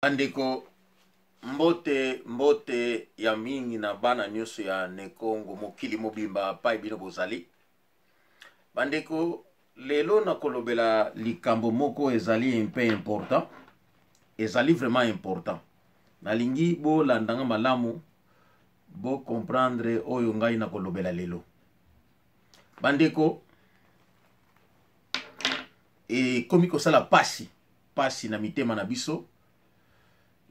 Andeko mbote ya mingi na bana nyusu ya Nekongo mokili mobimba pa bino bozali. Bandeko lelo na kolobela likambo moko ezali un peu important. Ezali vraiment important. Nalingi bo landanga malamu bo comprendre oyo ngai na kolobela lelo. Bandeko komi kosala pasi na mitema na biso.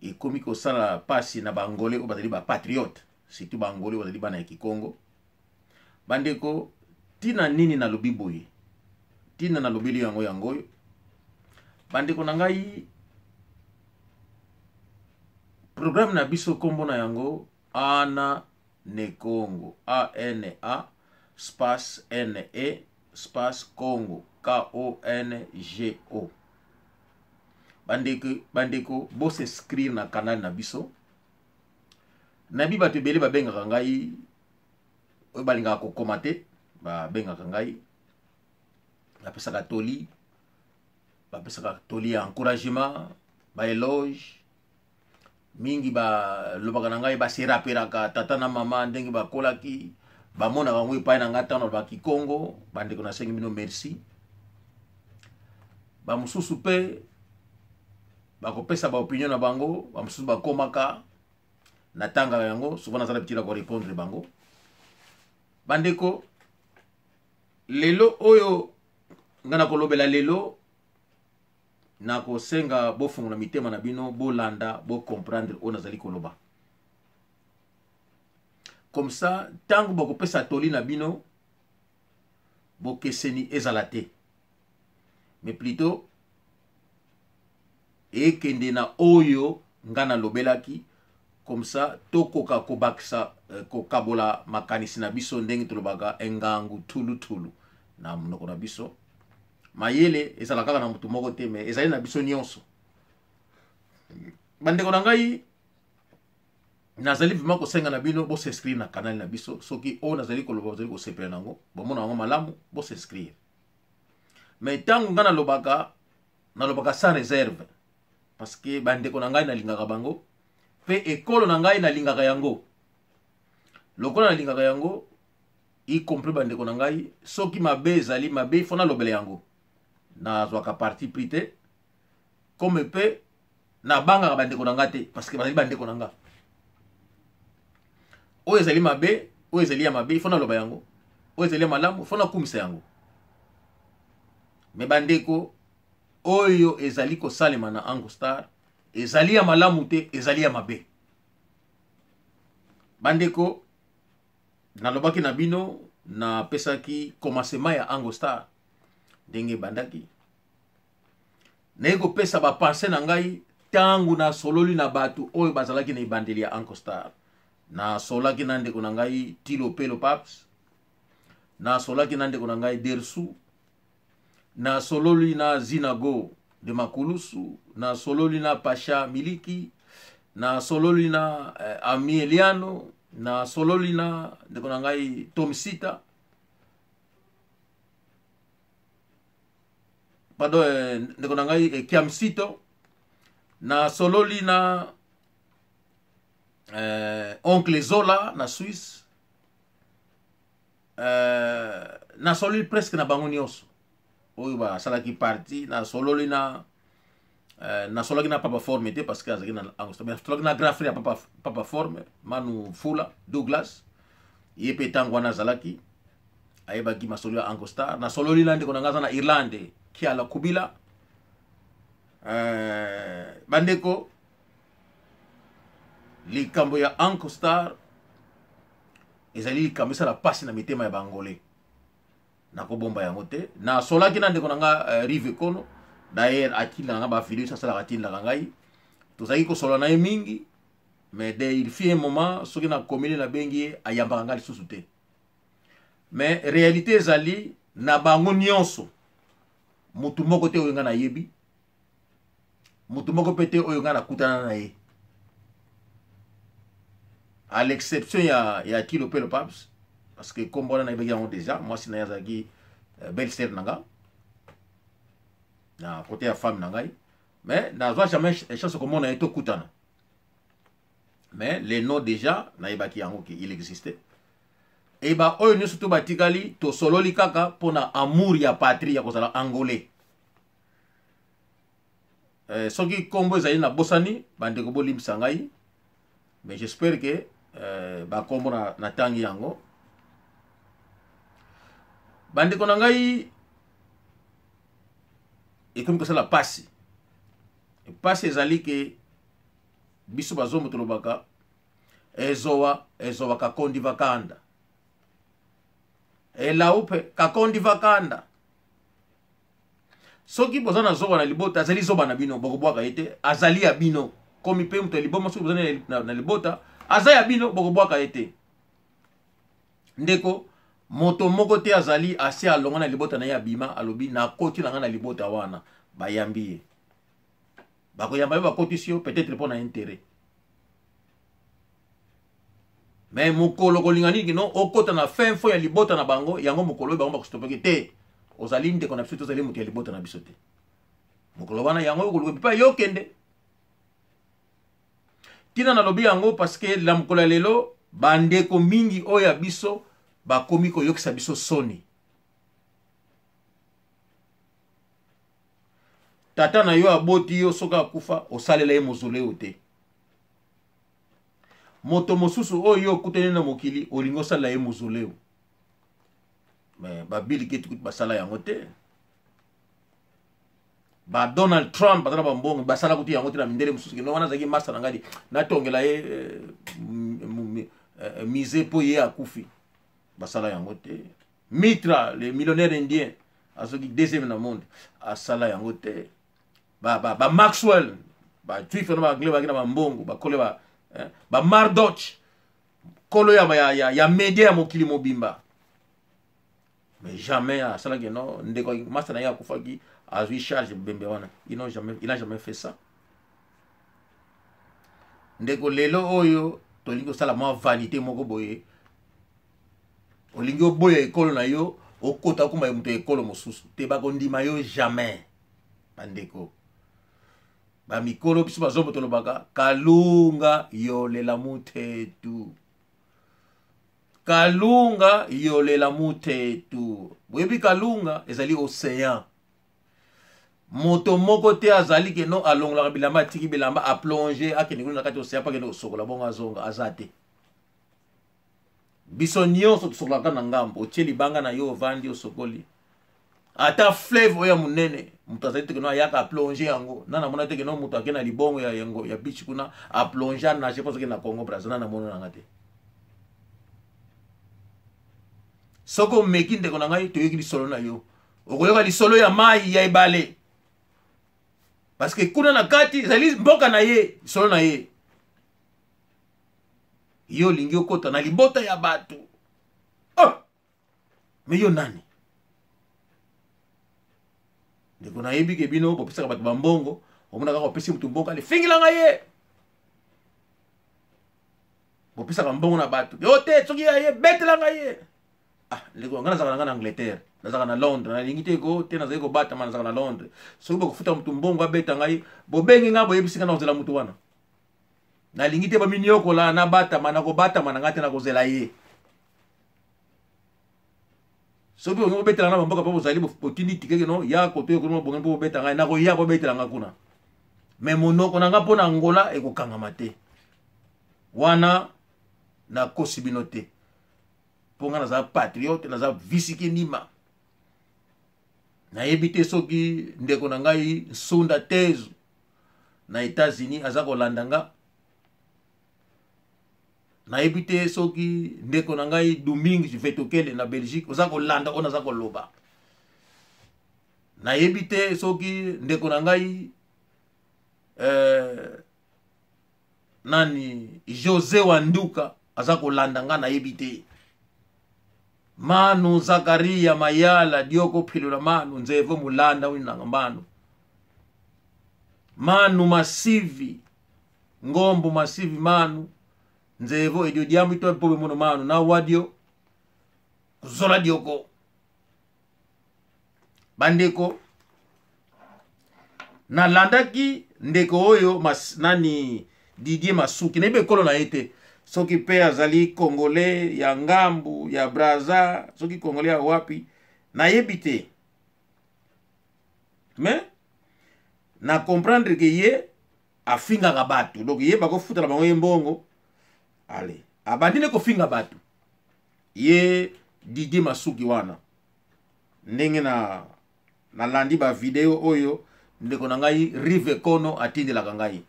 Et komi kosala pasi na bangole o bazali ba patriote, surtout bangole o bazali bana ya Kikongo. Bandeko tina nini na lobi boye? Tina na lobeli yango. Bandeko na ngai programme na biso kombo na yango Ana Nekongo, ANA space NE space Congo, KONGO. Bandeko bo s'inscrire na canal na biso. Nabi bato ebele ba benga ngai oyo balinga ko commenter ba benga ngai ba pesaka toli ya encouragement ba éloge mingi ba lobaka na ngai ba se rapperaka tata na mama ndenge ba kolaki ba mona bango epai na ngata na ba Kikongo. Bandeko na sengi bino merci. Ba mususu pe bakopesa ba opinion na bango, ba mususu bakomaka na tanga yango, souvent nazala petit ko répondre bango. Bandeko lelo oyo ngana kolobela lelo na kosenga bofungo na mitema na bino bo landa bo comprendre o nazali koloba. Comme ça tango bakopesa toli na bino bo keseni ezalate. Mais plutôt ekende na oyo ngana lobelaki, comme ça tokoka kobakisa kokabola makanisi na biso ndenge tolobaka engangu tulu na monoko na biso. Mayele ezala kaka na mutu moko te, mais ezali na biso nyonso. Bandeko na ngai nazali vraiment kosenga na bino bo s'inscrire na canal na biso. Soki o nazali koloba bazali ko sepela nango bomona nango malamu bo s'inscrire. Mais tango ngana lobaka sans réserve, parce que bandeko na ngai na lingaka bango pe ekolo na ngai na lingaka yango. Lokola na lingaka yango y compris bandeko na ngai soki mabe ezali mabe fona lobele yango na zwaka parti prité comme pe na banga bandeko na ngate parce que bazali bandeko na nga. O ezali mabe o ezali ya mabe fona loba yango, o ezali malamu fona kumisa yango. Me bandeko oyo ezali ko salema na Ango Star ezali ya malamu te, ezali ya mabe. Bandeko nalobaki na bino na pesaki commencement ya Ango Star ndenge bandaki nego pesa ba pensée na ngai tangu na sololi na batu oyo bazalaki na ibandeli ya Ango Star. Na solaki na ndeko na ngai Tilo Pelo Paps, na solaki na ndeko na ngai Dersu, na sololi na Zinago de Makulusu, na sololi na Pasha Miliki, na sololi na Ami Eliano, na sololi na ndeko na ngai Tom Sita, pardon, ndeko na ngai Kiam Sito, na sololi na Oncle Zola na Suisse, na sololi presque na bango nyonso oyo ba salaki parti. Na sololi na solaki na Papa Forme te parce que azaki na Angosta, mais solaki na grand frère Papa Forme Manu Fula Douglas yepe tango wana zalaki ayebaki masolo ya Angosta. Na sololi na ndeko na ngaza na Irlande Kiala Kubila. Bandeko likambo ya Ango Star ezali likambo esala pasi na mitema ya bangole na kobomba yango te. Na solaki na ndeko na nga Rive Kono d'ailleurs akili na nga ba video ça sala akili na ngai tozaki ko sola na mingi, mais il fit un moment soki na commune na bengi ayamba ngali susu te. Mais réalité ezali na bango nyonso mutu moko te oyo nga na yebi, mutu moko pete oyo nga na kutana na ye, à l'exception ya Tilo Pelo Paps parce que comme on a déjà moi si na yazaki belle sœur nanga na côté ya femme nangai. mais n'a jamais chance comme on a été koutana. Mais les noms déjà naibaki yango ki il existait. Et bah oyo ne surtout batikali to sololi kaka pona amour ya patrie ya kozala angolais. Soki kombo ezali na bosani bandeko bolimisa ngai, mais j'espère que ba kombo na tangi yango bandeko na ngai ekomi kosala pasi ezali ke biso bazomo tolobaka ezowa kakondi vakanda elaupe kakondi vakanda. Soki bozana zoba na libota azali zoba na bino bokobwaka ete azali ya bino komi pe mto liboma soki bozana na libota azali ya bino bokobwaka ete ndeko moto moko te azali asi alonga na libota na ya bima alobi na koti na nga na libota wana bayambi bakoyamba bakoti sio peut-être pour na intérêt. Mais mokolo kolingani kino okota na fin fo ya libota na bango yango mokolo bango bakostopeke te ozali ndeko na biso tozali moto ya libota na biso te mokolo wana yango okolo pa yokende tina na lobi yango parce que la mokolo ya lelo bandeko mingi oya biso bakomi koyokisa biso soni. Tata na yo aboti yo soka akufa osalela ye mozoleo te. Moto mosusu oyo okutene na mokili olingo sala ye mozoleo. Mais ba Bill Gates basala yango te. Ba Donald Trump batana bambongo basala kuti yango te na mindele mosusu no wana zaki master na ngadi na tongela ye mise po ye akufi basala yango te. Mitra le millionnaire indien asoki deuxième na monde asala yango te. Ba Maxwell ba tuife na ba gleba kina bambongo ba kole ba Murdoch kolo ya media mokili mobimba. Mais jamais à cela que non ndeko master na ya kufaki azui charge bembe wana il n'a jamais fait ça. Ndeko lelo oyo tolingo sala ma vanité moko boye olingo boye ekolo na yo okota kuma muto ekolo mosusu te bakondima yo jamais bandeko ba mikolo biso bazobo tolobaka kalunga yolela mutetu kalunga yolela mutetu boyebi kalunga ezali océan moto moko te azali ke no alongola bilamba tiki bilamba a plonger akene kuna kati océan pa kene sokola bonga zonga azate biso nyonso sokola kana ngambo otieli banga na yo vandi osokoli ata fleuve oya munene muto azali teke no ayaka a plonger yango nana mona teke no muto akena libongo ya yango ya beach kuna a plonger na je pense que na Congo Brazzaville na mono ngate soko meki ndeko na ngai toyoki lisolo na yo okoyoka lisolo ya mai ya ebale parce que kuna na kati ezali mboka na ye lisolo na ye yo lingi okota na libota ya bato mais yo nani ndeko na yebi ke bino bopesaka bato bambongo omona kaka opesi mutu mboka le fingilanga ye bopesaka mbongo na bato yo te soki ya ye betelanga ye ndeko nga nazaka na Angleterre nazaka na Londres nalingi te ko te nazali kobatama nazaka na Londres soki bokofuta mutu mbongo abeta ngai bobengi nga boyebisika na kozela mutu wana nalingi te bamini yokola na batama na kobatama na nga te na kozela ye soki bongo betela na bamboka po bozali botindi tikeke no ya koto yo kono bongo po beta ngai na ko ya ko betela nga kuna mais monoko na nga po na Angola ekokangama te wana na kosibino te po nga naza patriote naza visiki ndima nayebi te soki ndeko na ngai Nsunda Tezu na États-Unis aza kolanda nga nayebi te soki ndeko na ngai Domingue Vetokele na Belgique oza kolanda ona aza koloba nayebi te soki ndeko na ngai nani José Wanduka aza kolanda nga nayebi te Manu Zakaria Mayala Dioko Pilula Manu Nzevo Mulanda winanga Manu Masivi Ngombo Masivi Manu Nzevo edio diamu ito pobe mono Manu na wadio Zola Dioko bandeko nalandaki ndeko oyo nani Didier Masuki nebe kolo na ete soki pe azali congolais ya ngambu ya Braza soki congolais ya wapi nayebi te mais na comprendre que ye afingaka bato donc ye bakofutala bango ye mbongo ale abandine kofinga bato ye Didier Masuki wana ndenge na landi ba video oyo ndeko na ngai Rive Kono atindelaka ngai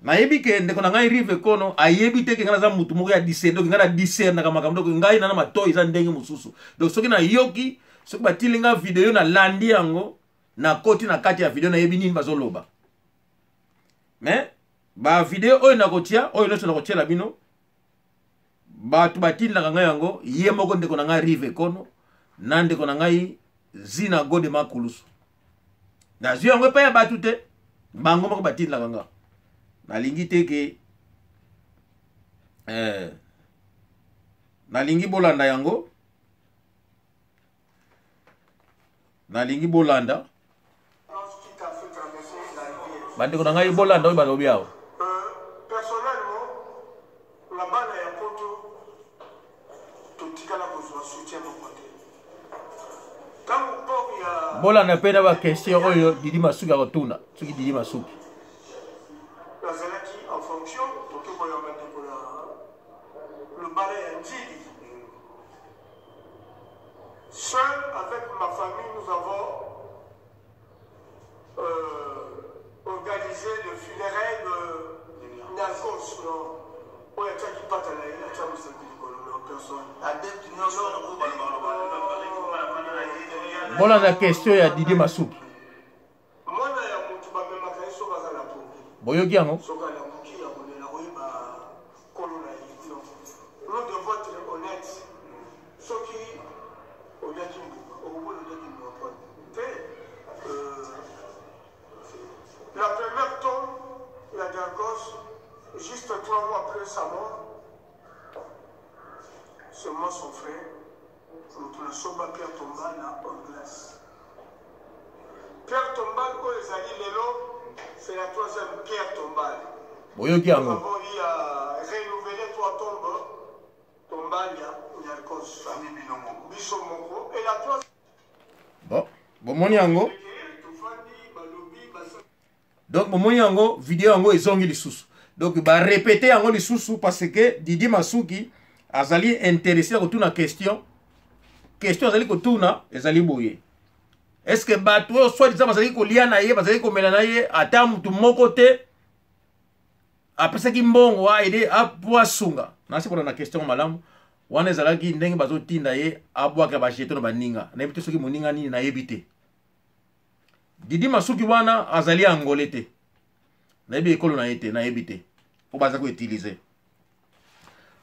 nayebi ke ndeko na ngai Rive Kono ayebi te ke ngana za mutu moko ya discerner donc ngana discerner na makambo donc ngai nana matoi za ndenge mususu donc soki na yoki soki batilinga video na landi yango na koti na kati ya video na yebi nini bazoloba mais ba video oyo na kotia oyo noso na kotia la bino batu batindelaka ngai yango ye moko ndeko na ngai Rive Kono na ndeko na ngai Zina Gode Makulusu na zio yango pa ya batu te bango moko batindelaka ngai nalingi te ke nalingi bolanda yango nalingi bolanda bandeko na ngai bolanda oyo balobi awo personnellement la bana ya poto totikala kozwa soutien mokote tango pok ya bolanda mpe na bakestion oyo Didi Masuki akotuna soki Didi Masuki nazalaki en fonction tokokoya bandeko ya le balai ya Ndili. Seul avec ma famille nous avons organisé le funérailles de Narcos. On a dit pas à la personne. Voilà la question ya Didi Masuki. Moi, je suis boyoki yango. Nous devons être honnêtes. Ceux qui la première tombe, la Dargos, juste 3 mois après sa mort, c'est moi son frère. Nous ne sommes pas Pierre Tombal là en glace. Pierre Tombal, quand ils allaient l'élo, c'est la 3e Pierre Tombal. Boyoki yango. Nous avons eu à renouveler 3 tombes. Tombal, il y a le cause famille Bissomoko. Et la 3e. Bon, bomoni yango. Donc bomoni yango vidéo yango ezongi lisusu. Donc ba répéter yango lisusu parce que Didi Masuki azali intéressé à kotuna question. Question azali kotuna ezali boye. Est-ce que bato soit disant bazali kolia na ye, bazali komela na ye ata mutu moko te apesa ki mbongo a aider a poasunga. Na se na question malamu. Wana ezalaki ndenge bazotinda ye abwaka ba jeton baninga na yebite soki moninga nini na yebite Didi Masuki wana azali angolais te na yebi ekolo na yete na yebite po baza ko utiliser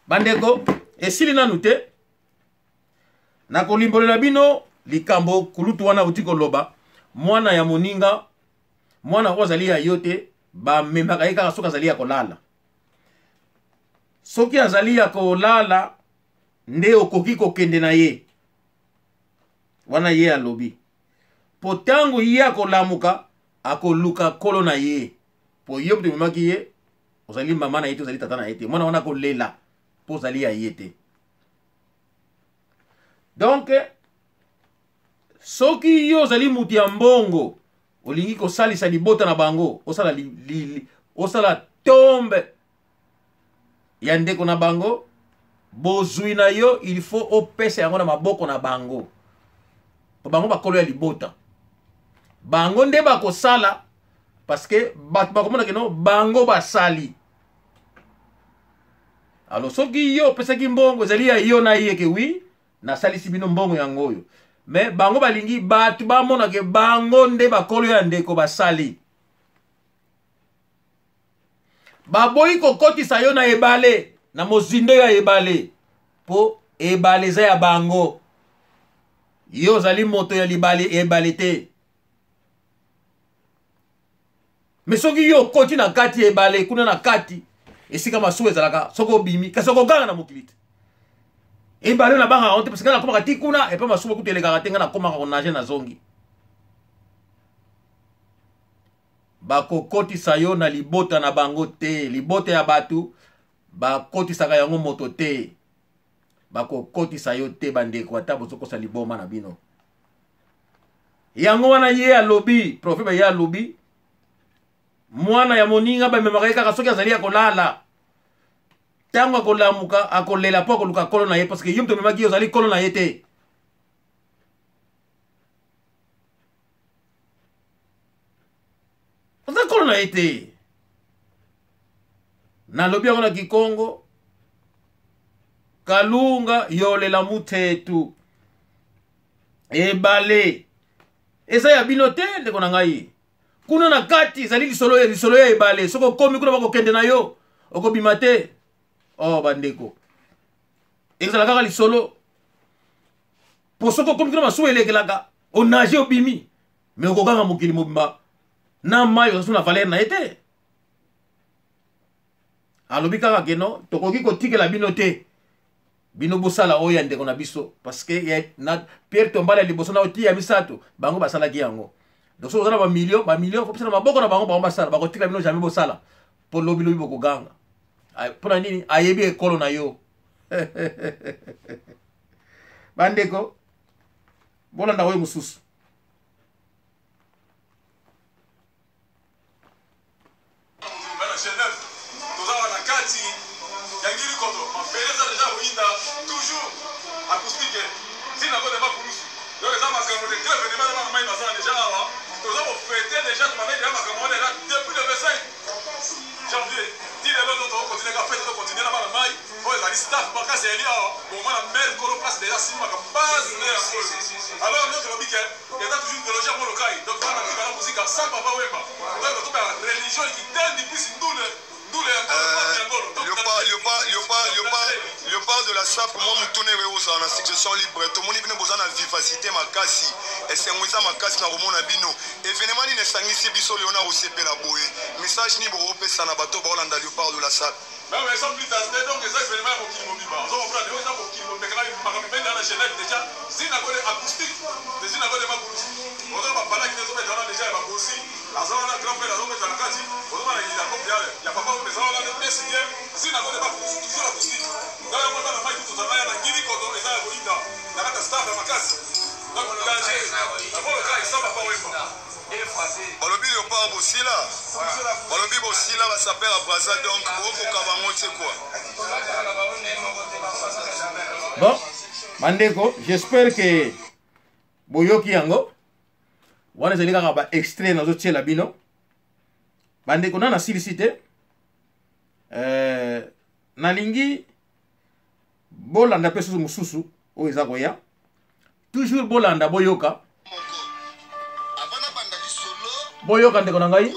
bandeko esili nanu te na kolimbolela bino likambo kulutu wana utiko loba mwana ya moninga mwana ozali ya yote ba memaka yeka soka azali ya kolala soki azali ya kolala nde okoki kokende na ye wana ye alobi po tango ye akolamuka akoluka kolo na ye po yo mtu memaki ye ozali mama na ye te ozali tata na ye te mwana wana kolela po ozali ya ye te donc soki yo ozali mutu ya mbongo olingi kosalisa libota na bango osala tombe ya ndeko na bango bozui na yo il faut opesa yango na maboko na bango po bango bakolo ya libota bango nde bakosala parce que bato bakomona keno bango basali alors soki yo opesaki mbongo ezali ya yo na ye ke wi nasalisi bino mbongo yango oyo mais bango balingi bato bamona ke bango nde bakolo ya ndeko basali baboyi kokotisa yo na ebale na mozindo ya ebale po ebale za ya bango yo zali moto ya libale ebale te mais soki yo koti na kati ebale kuna na kati esika masuwa ezalaka soko bimi kasi okoganga na mokili te ebale na banga onte parce que na komaka ti kuna epa masuwa kutu elekaka te nga na komaka konage na zongi bakokotisa yo na libota na bango te. Libota ya batu bakotisaka yango moto te. Bakokotisa yo te bandeko ata bozokosa liboma na bino. Yango wana ye alobi, prophète ye alobi, mwana ya moninga bamemaka ye kaka soki azali akolala. Tango akolamuka akolela po akoluka kolo na ye parce que yo mto memaki yo ozali kolo na ye te. Ozali kolo na ye te. Nalobi yango na Kikongo, Kalunga yolela mutetu. Ebale. Eza ya bino te ndeko na ngai. Kuna na kati ezali lisolo ya ebale. Soko komi kuna bakokende na yo. Okobima te. Oh bandeko. Ezala kaka lisolo. Po soko komi kuna masu elekelaka. Onage obimi. Me okokanga mokili mobimba. Na mayo suna valeur na ete. Alobi kaka keno tokoki kotikela bino te. Bino bosala oya ndeko na biso parce que na Pierre Tombala liboso na otia misato bango basala ki yango. Donc so ozala ba million faut pesa maboko na bango basala bakotika bino jamais bosala po lobi boko ganga. Pona nini ayebi ekolo na yo. Bandeko bolanda oyo mususu. Toujours acoustique. Si n'a pas de macoulous. Donc les hommes à Cameroun, très événement dans ma maison déjà là. Nous avons fêté déjà de manière à Cameroun là depuis le 25 janvier. Si les autres ont continué à faire, ils continuer là-bas la maille. Pour les aller staff, parce que c'est là. Bon, moi la mère qu'on place déjà si ma base. Alors notre lobby il y a toujours une théologie à mon local. Donc on a la musique à ça papa Wemba. Donc la religion qui donne depuis nous Léopard de la SAP, moi, je tourne en institution libre. Tout le monde a besoin de vivacité, ma casse. Et c'est moi, ma casse, na romona bino. Événement, il est sangi, c'est biso, Léonard, aussi, la bouée. Message, ni bro, pesa na bateau, Bolanda, Léopard de la SAP. Non, mais sans plus tarder, donc, les événements, pour qui m'ont on va prendre les gens pour qui m'ont dit, dans la Genève, déjà, si n'a pas acoustique, si n'a pas de macoulous. On va parler avec les autres, déjà, il va aussi. La zone a grand-père, la zone est à la case. On va aller à il y a pas mal de gens, on a des signes. Si n'a pas de macoulous, tout ça, acoustique. Dans la moindre maille, tout ça, il y a la guinée, quand on est à la Bolida, il y a la staff à ma case. Donc, le danger, d'abord, le cas, il s'en va pas, oui, Balobi Léopard Bossila. Balobi Bossila va s'appeler à Brazza, donc Boko Kabango, c'est quoi? Bon, Mandeko, j'espère que Boyoki Yango, wana zeli kaka ba extrait na zotie la bino. Bandeko na silicité. Nalingi bolanda peso mususu o eza koya. Toujours bolanda boyoka. Boyoka ndeko na ngai.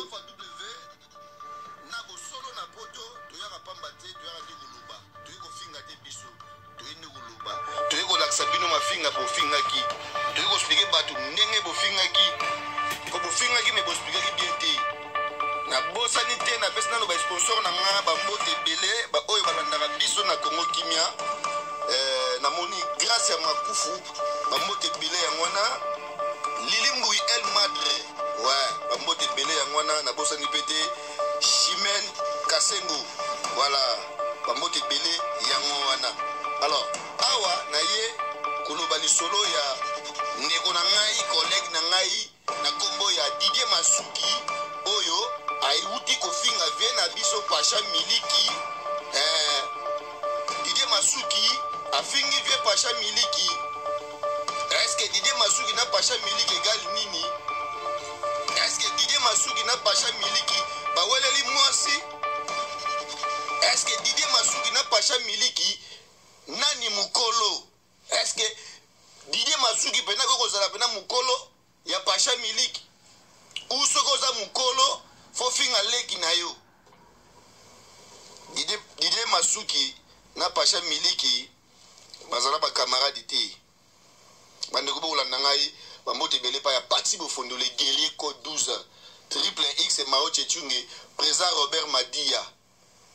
Président Robert Madia,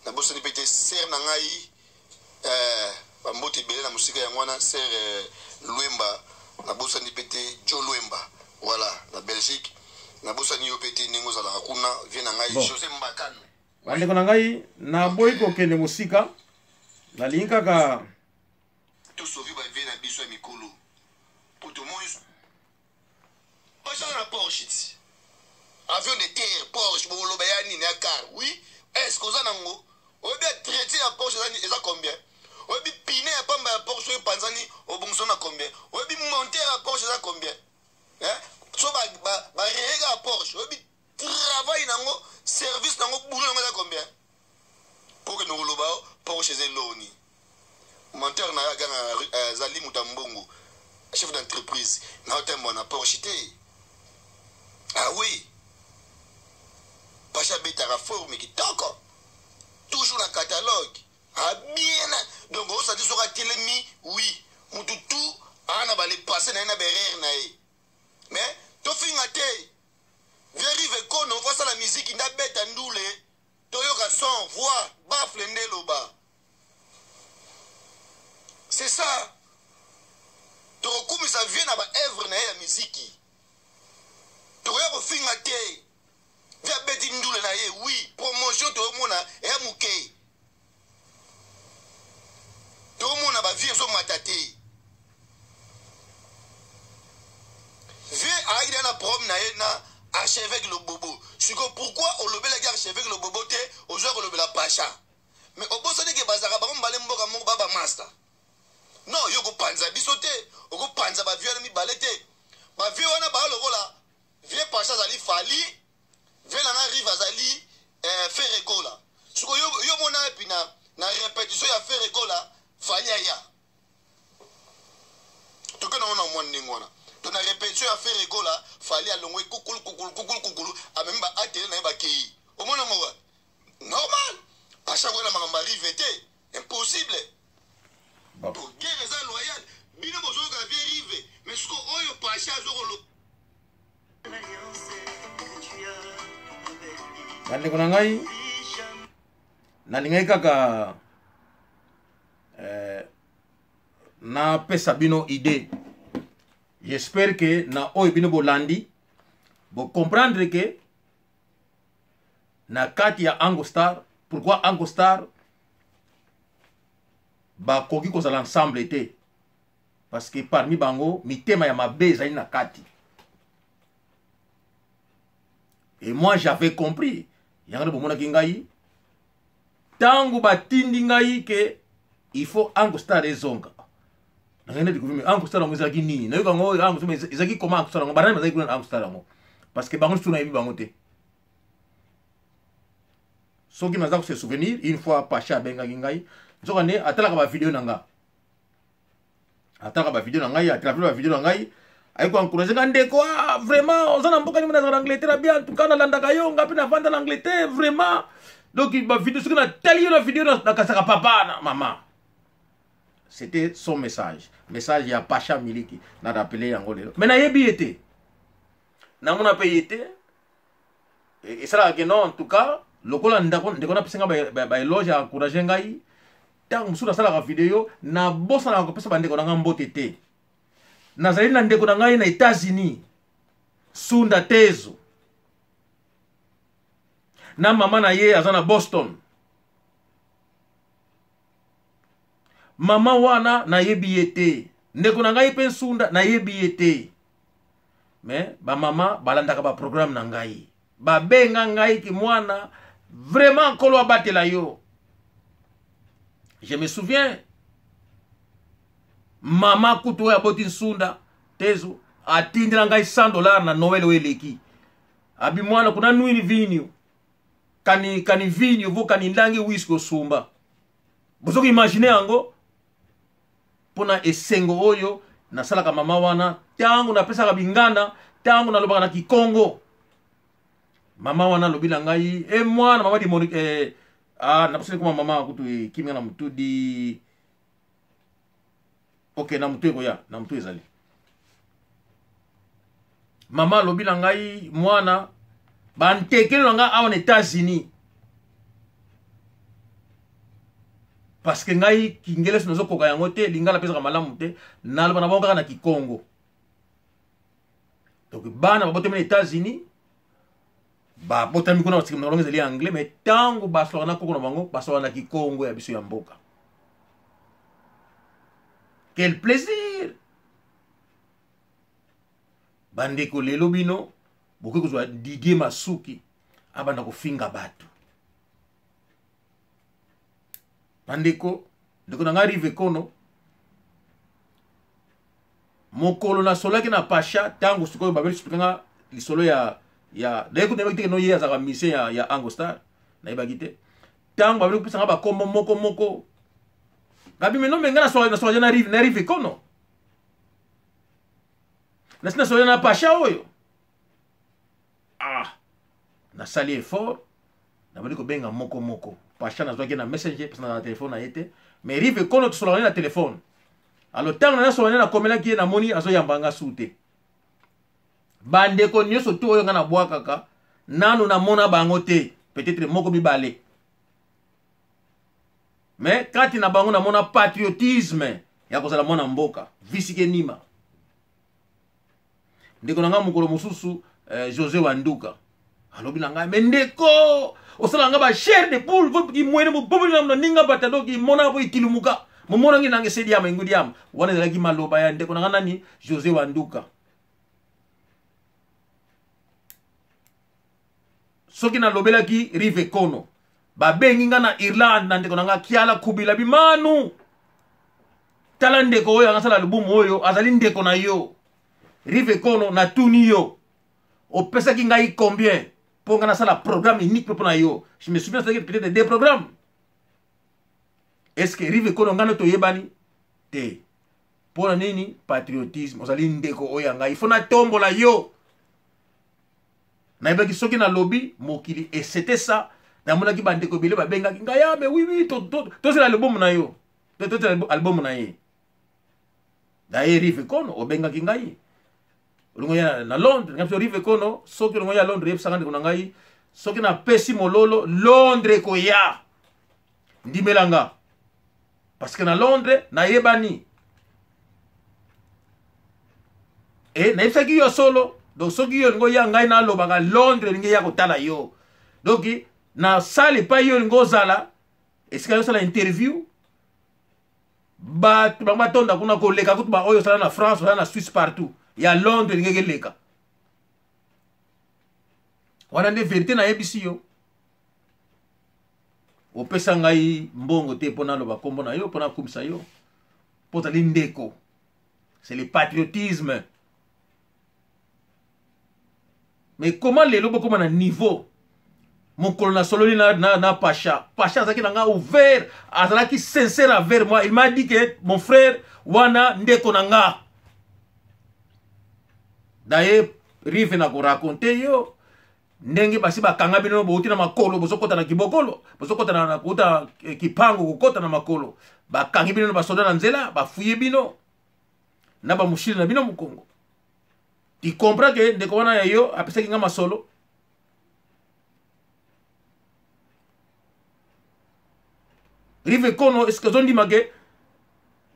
na bosso ni pete ser na ngai mbote belé na musika ya mwana ser Luemba na bosso ni pete Joe Luemba, voilà, la Belgique. na bosani yo pete ningo za la kuna vient ngai José Mbakano bande ko ngai na boy ko kende musika na linka ka tout sauvi ba vient na biso mikolo pour tout monde pas na Porsche avion de terre Porsche bolo bayani na car oui est-ce que ça nango obi traité à Porsche ça combien obi piné à pamba à Porsche panzani obongso na combien obi monter à Porsche ça combien hein so ba rega à Porsche obi travail nango service nango boulot nango ça combien pour que nous loba Porsche c'est loni monteur na ganga zali mutambongo chef d'entreprise na hotembo na Porsche ah oui Pacha Betara forme qui toko toujours dans catalogue ah bien donc on s'est dit sur la télémi oui mututu ana ba les passer na berrer na mais to fingate vérifier qu'on on voit ça la musique nda beta ndoule to yoka son voix bafle ndeloba c'est ça to comme ça vient na ba œuvre na la musique to yoka fingate via beti ndoule na ye oui promotion to mona e muke to mona ba vie so matate vie aide na problème na ye na archevêque le bobo siko pourquoi on le bela archevêque le bobo te aujourd'hui on le bela pacha mais au bout que bazaka ba mbale mboka mo baba master non yoko panza bisote oko panza ba vie na mi balete ba vie wana ba lokola vie pacha zali fali vela na rive azali Ferregola suko yo mona epi na répétition ya Ferregola fanya ya to kana ona mwana ngwana to na répétition ya Ferregola fali alongwe kukulu amemba atele na ba kei o mona mo normal à chaque fois la mama rive te impossible pour guerre za loyal bino bozo ka rive mais suko oyo pacha zokolo bande ko ngai na lingai kaka na pesa bino idée j'espère que na oy bino bolandi bo comprendre que na kati ya Angostar pourquoi Angostar ba koki ko za ensemble était parce que parmi bango mitema ya mabe ezali na kati et moi j'avais compris yangana bomona kingai tangu batindi ngai ke il faut Angostar ezonga nangene dikuvimi Angostar ngo ezaki nini na yoka ngo Angostar ezaki comment Angostar ngo barana bazaki kuna Angostar ngo parce que bango tuna yebi bango te soki naza ko se souvenir une fois Pacha benga kingai nzoka ne atalaka ba vidéo nanga ataka ba vidéo nanga ya ataka ba vidéo nanga ay ko encourager ndeko vraiment ozana mboka ni mna Angleterre bien tout kana landa kayo ngapi na vanda l'Angleterre vraiment donc ba vidéo ce que na tali la vidéo na kasaka papa na maman c'était son message ya Pacha Miliki na rappelé yango lelo mais na yebi été na mona pe été et ça là que non en tout cas lokola ndako ndeko na pesinga ba éloge à encourager ngai tant musula sala ka vidéo na bossa na ko pesa bandeko na ngambote te nazali na ndeko na ngai na États-Unis sunda tezo na mama na ye azana Boston mama wana na yebi ete ndeko na ngai pe sunda na yebi ete mais ba mama balandaka ba programme na ngai ba benga ngai ki mwana vraiment kolo abatela yo je me souviens mama kutu ya boti sunda tezo atindira ngai $100 na Noël weleki abi mwana kuna nuini vinyo kani vinyo vo kani ndangi whisky osumba bozoki imaginer yango pona esengo oyo na sala ka mama wana tangu na pesa ka bingana tangu na lobaka na Kikongo mama wana lobila ngai mwana mama di Monique na pesa kuma mama kutu kimia na mutudi ok na mutu ya na mutu ezali mama lobila ngai mwana bantekelo nga awa na États-Unis parce que ngai kingele sinozo koka yango te lingala pesa malamu te naloba na bonga na Kikongo donc bana babote na États-Unis ba botami kuna basikima na longa zeli anglais mais tango basola na koko na bango basola na kikongo ya biso ya mboka. Quel plaisir! Bandeko lelo bino bokoki kozwa Didier Masuki abanda kofinga bato. Bandeko ndeko nanga arrive kono mokolo na solaki na pasha tango sikoyo babeli supikanga lisolo ya deko ne bakite no ye azaka mission ya Angostar na ibagite tango babeli kupisa ba kombo moko gabi meno menga na sola na arrive kono na sina sola na pasha oyo na sali effort na bali ko benga moko pasha na zwaki na messenger pesa na telefone na yete mais arrive kono to sola na telefone. Alors tant na sola na komela ki na moni azo yambanga sute bandeko nyoso to oyo ngana bwa kaka nanu na mona bango te peut-être moko bibale mais kati na bango na mona patriotisme ya kozala mona mboka visike nima ndeko nanga mukolo mususu José Wanduka alobi nanga mendeko osala nga ba chair de poule ki mwene mo bobo na ninga batado ki mona bo ikilumuka mo mona ngi nange sedi ama ngudi am wana zala ki maloba ya ndeko nanga nani José Wanduka soki na lobela ki rive kono ba bengi nga na Irlande na ndeko nanga kiala kubila bimanu tala ndeko oyo ngasala albumu oyo azali ndeko na yo rive kono na tuni yo opesa ki ngai combien pour nga nasala programme unique pour na yo. Je me souviens peut-être des programmes. Est-ce que rive kono ngano to yebani te pour na nini patriotisme ozali ndeko oyo ngai il faut na tombola yo na ibaki soki na lobby mokili et c'était ça na mona ki bandeko bile ba benga ngaya mais oui to c'est l'album na yo to album na ye d'ailleurs rive kono obenga ki ngai ulungo ya na Londres ngapso rive kono soki ulungo ya Londres yepsa ngande kuna ngai soki na pesi mololo Londres ko ya ndimelanga parce que na Londres na yebani et na yepsa ki yo solo donc soki yo ngo ya ngai na lobaka Londres nge ya kotala yo donc na sale pa yo ngo zala esika yo sala interview ba tubanga tonda kuna ko leka kutuba oyo sala na France sala na Suisse partout ya Londres ngeke leka wana nde vérité na yebisi yo opesa ngai mbongo te pona loba kombo na yo pona kumisa yo pota lindeko c'est le patriotisme. Mais comment les lobos comme un niveau mon colonel Sololi na Pacha Zaki nanga ouvert azalaki sincère envers moi. Il m'a dit que mon frère wana ndeko nanga. D'ailleurs rive na ko raconter yo ndenge basi bakanga bino bouti na makolo bozokota na kibokolo bozokota na kuta kipango kokota na makolo bakangi bino basoda na nzela bafuye bino na ba mushiri na bino mukongo. Tu comprends que ndeko wana ya yo apesaki nga masolo rive kono est-ce que zondi make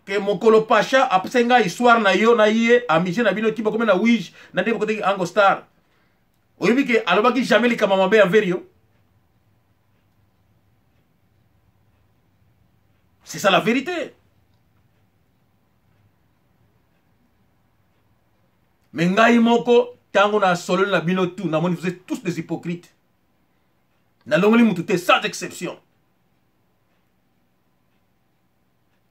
que mokolo Pacha apesaki nga histoire na yo na ye amitié na bino kiba comme na Wige na ndeko côté Angostar oyebi ke alobaki jamais likama mabe envers yo. C'est ça la vérité. Mais ngai moko tango na solo na bino tout na moni vous êtes tous des hypocrites. Na longoli mututé sans exception.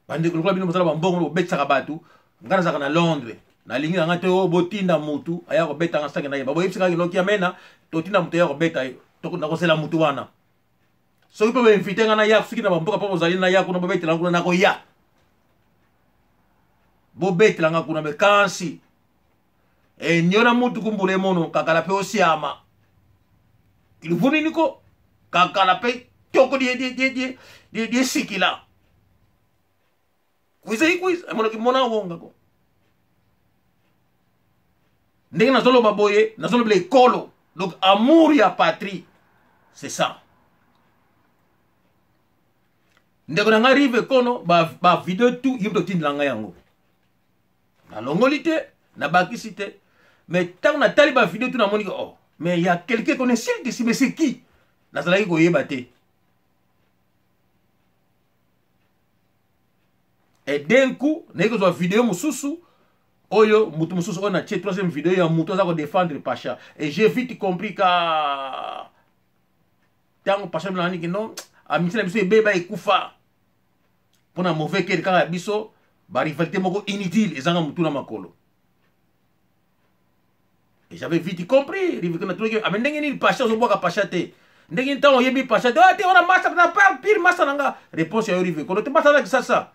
Bande ko bino mosala bambongo lo betsa kabatu ngana zaka na Londres na lingi nga te o botinda mutu aya ko beta nga sange na yeba boyipsi ka loki amena to tinda mutu ya ko beta to na ko sela mutu wana. So ipo be invite nga na ya fiki na bamboka pa ozali na ya kuna bo betela kuna na ko ya. Bo betela nga kuna be kansi. E nyona mutu kumbule mono kakala pe osiama iluvuni niko kakala pe toko die sikila quiz amona ki mona wonga ko ndenge na zolo baboye na zolo ble kolo. Donc amour ya patrie c'est ça ndeko na ngarive kono ba video tout yimto tindlanga yango na longolite na bakisite. Mais tant na tali ba vidéo tout na moni oh Mais il y a quelqu'un qu'on insulte ici, mais c'est qui? Nazalaki koyeba te. Et d'un coup, n'est que une vidéo mususu, oyo mutu mususu on a tché troisième vidéo ya mutu za ko défendre Pacha. Et j'ai vite compris que tango Pacha mlani ki non, amitié na biso ebeba ekufa. Pona mauvais quelqu'un ya biso, ba rivalité moko inutile ezanga mutu na makolo. Et j'avais vite compris, rive que na truc amendenge ni Pacha zo boka Pacha te. Ndenge ntango yebi Pacha te, te on a massacre na pire massacre nanga. Réponse ya rive. Kono te massacre ki ça.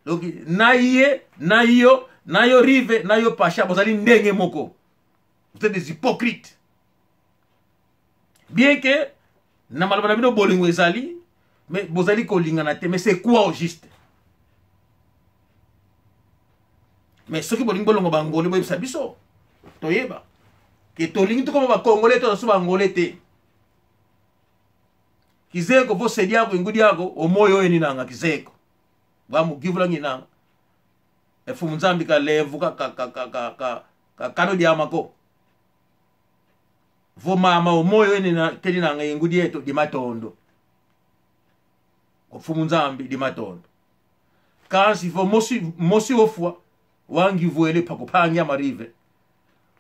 Donc, nayo rive, nayo Pacha, vous allez ndenge moko. Vous êtes des hypocrites. Bien que, na malabana bino bolingo ezali, mais vous allez kolingana te, mais c'est quoi au juste? Mais ceux qui bolingo bolongo bangolé, boye sabiso. Toyeba. Que tolingi to comme ba congolais to so bangolais te. Kizeko vo sedi yako ngudi yako, omoyo eni nanga kizeko. Vamu givula ngina efu mzambi ka levu ka kano di amako vo mama omoyo ene na teni na ngudi yeto di matondo ofu mzambi di matondo kasi vo mosi ofwa wangi vuele pa kupanga marive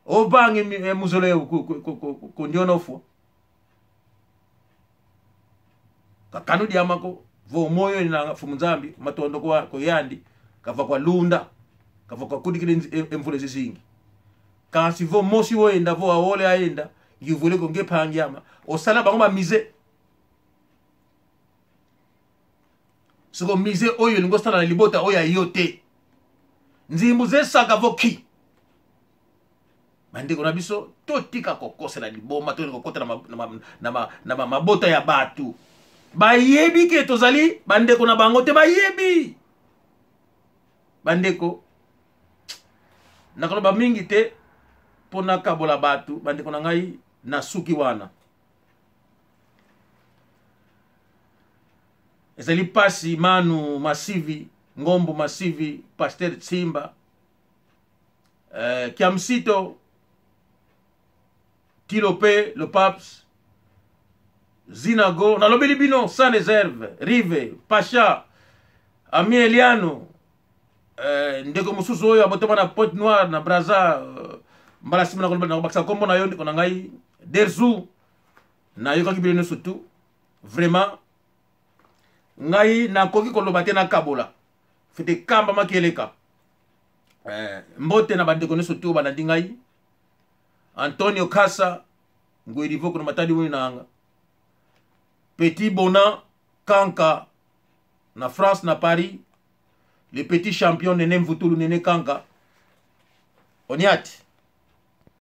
obange muzole ku ndiono ofwa ka kano di amako vo moyo na fumunzambi matondo ko yandi kava kwa lunda kava kwa kudikile emvule zizingi kasi vo mosi wo enda vo awole aenda ngivule ko ngepangyama osala bango ba mise soko mise oyo lingo sala na libota oyo ayote nzimbu zesaka vo ki bande kona biso totika kokosela liboma to kokota na mabota ya batu bayebi ke tozali bandeko na bango te bayebi bandeko nakoloba mingi te pona kabola batu bandeko na ngai na suki wana ezali pasi Manu Masivi Ngombo Masivi Pasteur Simba Kiamsito Tilope le Paps Zinago, na lobeli bino, sans réserve, Rive, Pacha, Ami Eliano, ndeko mususu oyo abotema na Pointe Noire, na Braza, mbala sima na baksa kombo na yo ndeko na ngai, Derzu, na yoka kibile no surtout, vraiment, ngai na koki koloba te na kabola, fete kamba makieleka, mbote na bandeko no surtout banadi ngai, Antonio Kassa, ngoirivo kuna matadi wuni na anga, Petit Bonan, Kanka, na France, na Paris, les petits champions Nenem Vutulu, Nene Kanka, Oniati.